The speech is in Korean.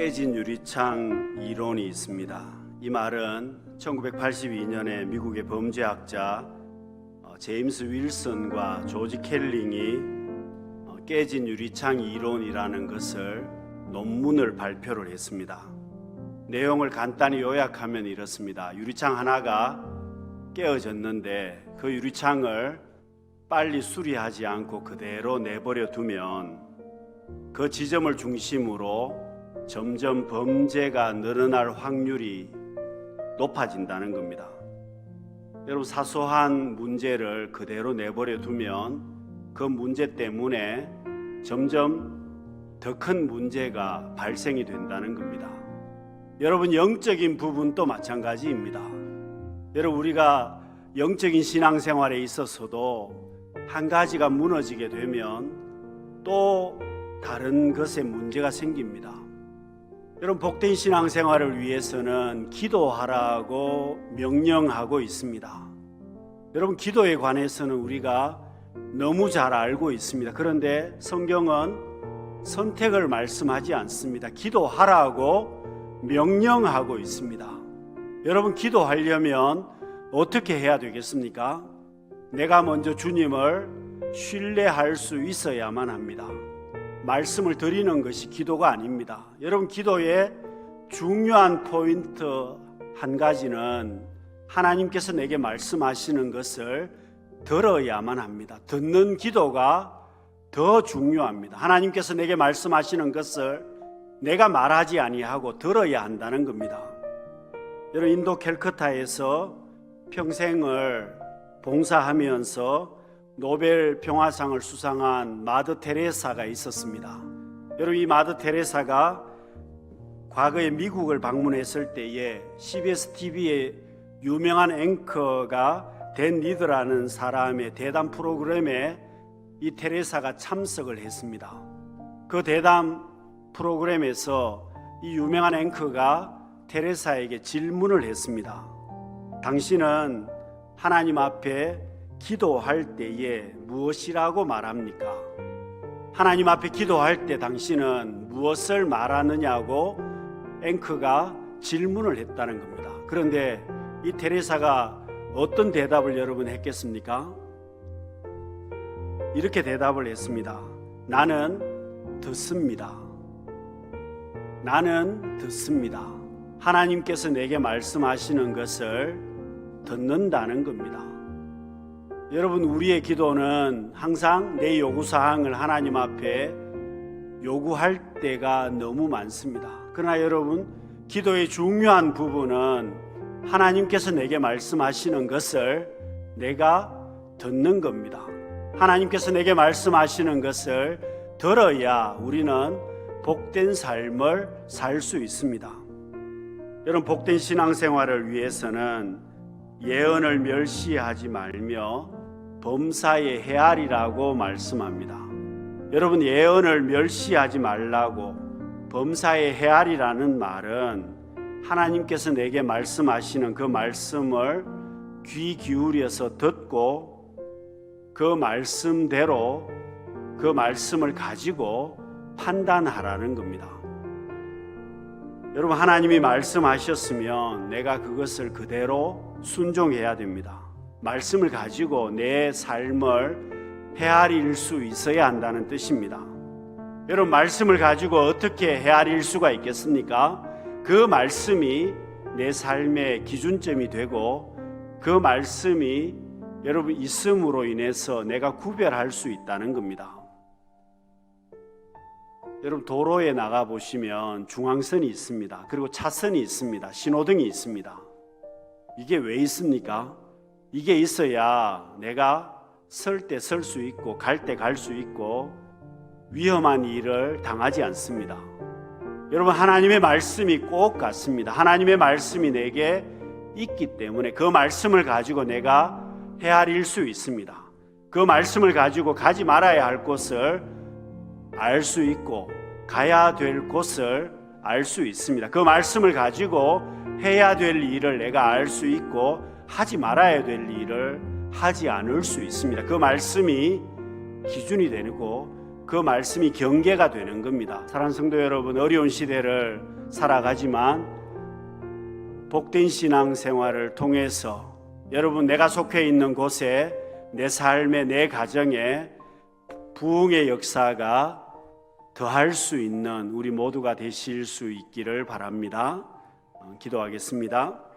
깨진 유리창 이론이 있습니다. 이 말은 1982년에 미국의 범죄학자 제임스 윌슨과 조지 켈링이 깨진 유리창 이론이라는 것을 논문을 발표를 했습니다. 내용을 간단히 요약하면 이렇습니다. 유리창 하나가 깨어졌는데 그 유리창을 빨리 수리하지 않고 그대로 내버려 두면 그 지점을 중심으로 점점 범죄가 늘어날 확률이 높아진다는 겁니다. 여러분, 사소한 문제를 그대로 내버려 두면 그 문제 때문에 점점 더 큰 문제가 발생이 된다는 겁니다. 여러분, 영적인 부분도 마찬가지입니다. 여러분, 우리가 영적인 신앙생활에 있어서도 한 가지가 무너지게 되면 또 다른 것에 문제가 생깁니다. 여러분, 복된 신앙생활을 위해서는 기도하라고 명령하고 있습니다. 여러분, 기도에 관해서는 우리가 너무 잘 알고 있습니다. 그런데 성경은 선택을 말씀하지 않습니다. 기도하라고 명령하고 있습니다. 여러분, 기도하려면 어떻게 해야 되겠습니까? 내가 먼저 주님을 신뢰할 수 있어야만 합니다. 말씀을 드리는 것이 기도가 아닙니다. 여러분, 기도의 중요한 포인트 한 가지는 하나님께서 내게 말씀하시는 것을 들어야만 합니다. 듣는 기도가 더 중요합니다. 하나님께서 내게 말씀하시는 것을 내가 말하지 아니하고 들어야 한다는 겁니다. 여러분, 인도 캘커타에서 평생을 봉사하면서 노벨 평화상을 수상한 마더 테레사가 있었습니다. 여러분, 이 마더 테레사가 과거에 미국을 방문했을 때에 CBS TV의 유명한 앵커가 댄 리드라는 사람의 대담 프로그램에 이 테레사가 참석을 했습니다. 그 대담 프로그램에서 이 유명한 앵커가 테레사에게 질문을 했습니다. 당신은 하나님 앞에 기도할 때에 무엇이라고 말합니까? 하나님 앞에 기도할 때 당신은 무엇을 말하느냐고 앵커가 질문을 했다는 겁니다. 그런데 이 테레사가 어떤 대답을 여러분 했겠습니까? 이렇게 대답을 했습니다. 나는 듣습니다. 나는 듣습니다. 하나님께서 내게 말씀하시는 것을 듣는다는 겁니다. 여러분, 우리의 기도는 항상 내 요구사항을 하나님 앞에 요구할 때가 너무 많습니다. 그러나 여러분, 기도의 중요한 부분은 하나님께서 내게 말씀하시는 것을 내가 듣는 겁니다. 하나님께서 내게 말씀하시는 것을 들어야 우리는 복된 삶을 살 수 있습니다. 여러분, 복된 신앙생활을 위해서는 예언을 멸시하지 말며 범사에 헤아리라고 말씀합니다. 여러분, 예언을 멸시하지 말라고 범사에 헤아리라는 말은 하나님께서 내게 말씀하시는 그 말씀을 귀 기울여서 듣고 그 말씀대로 그 말씀을 가지고 판단하라는 겁니다. 여러분, 하나님이 말씀하셨으면 내가 그것을 그대로 순종해야 됩니다. 말씀을 가지고 내 삶을 헤아릴 수 있어야 한다는 뜻입니다. 여러분, 말씀을 가지고 어떻게 헤아릴 수가 있겠습니까? 그 말씀이 내 삶의 기준점이 되고 그 말씀이 여러분 있음으로 인해서 내가 구별할 수 있다는 겁니다. 여러분, 도로에 나가 보시면 중앙선이 있습니다. 그리고 차선이 있습니다. 신호등이 있습니다. 이게 왜 있습니까? 이게 있어야 내가 설 때 설 수 있고 갈 때 갈 수 있고 위험한 일을 당하지 않습니다. 여러분, 하나님의 말씀이 꼭 같습니다. 하나님의 말씀이 내게 있기 때문에 그 말씀을 가지고 내가 헤아릴 수 있습니다. 그 말씀을 가지고 가지 말아야 할 곳을 알 수 있고 가야 될 곳을 알 수 있습니다. 그 말씀을 가지고 해야 될 일을 내가 알 수 있고 하지 말아야 될 일을 하지 않을 수 있습니다. 그 말씀이 기준이 되고 그 말씀이 경계가 되는 겁니다. 사랑하는 성도 여러분, 어려운 시대를 살아가지만 복된 신앙 생활을 통해서 여러분, 내가 속해 있는 곳에, 내 삶에, 내 가정에 부흥의 역사가 더할 수 있는 우리 모두가 되실 수 있기를 바랍니다. 기도하겠습니다.